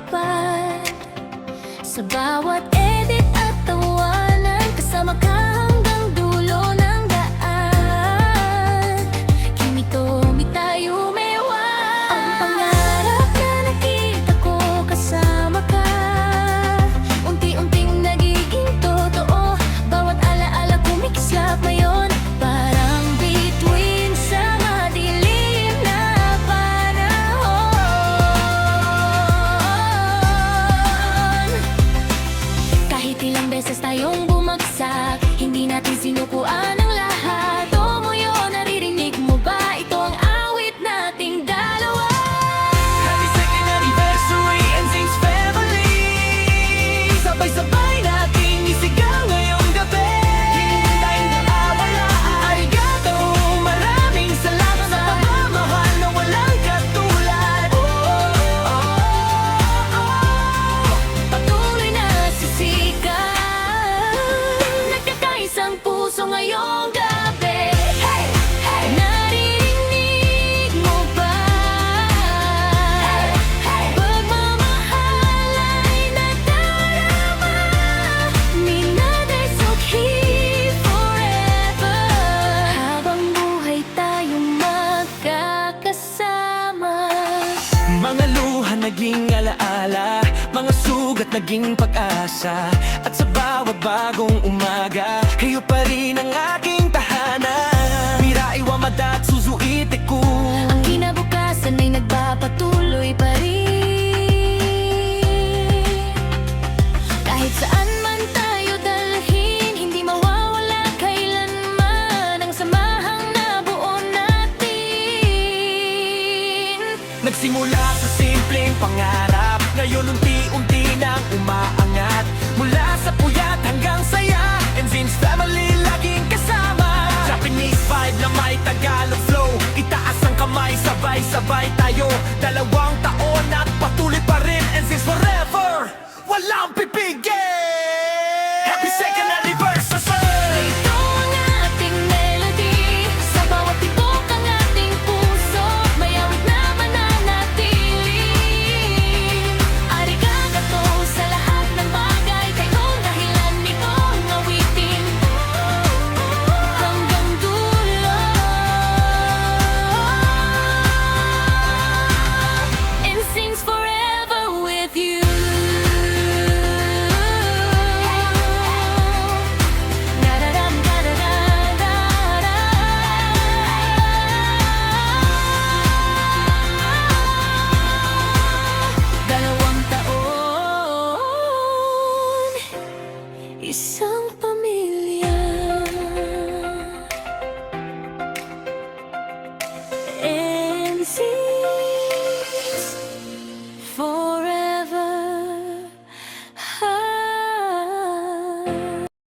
matupad. Sa bawat edit at tawanan, kasama ka hanggang dulo ng daan. Kimi tayo mewan. Ang pangarap na nakita ko kasama ka, unti-unting nagiging totoo. Bawat alaala kumikislap ngayon, parang bituin sa madilim na panahon. Kahit ilang beses tayong bumagsak, hindi natin sinukuan ang lahat. Tomoyo, naririnig mo ba? Ito ang awit nating dalawa. Happy second anniversary, NSYNC's family. Sabay-sabay nating isigaw ngayong gabi. Hindi na awala. Arigato, maraming salamat sa pagmamahal na walang katulad. Patuloy na sisigaw, nagkakaisang puso ngayong gabi. Hey! Hey! Naririnig mo ba? Hey! Hey! Pagmamahal ay nadarama, minada'y sukhi forever. Habang buhay tayong magkakasama. Mga luha naging alaala, mga sugat naging pag-asa. At sa bawat bagong umaga, kayo pa rin ang aking tahanan. Mirai wa mada Suzuite ko. Ang kinabukasan ay nagpapatuloy pa rin. Kahit saan man tayo dalhin, hindi mawawala kailanman ang samahang nabuo natin. Nagsimula sa simpleng pangarap, ngayon unti-unti nang umaangat. Mula sa puyat hanggang saya, NSYNC's family laging kasama. Japanese vibe na may Tagalog flow, itaas ang kamay, sabay-sabay tayo. 2 taon at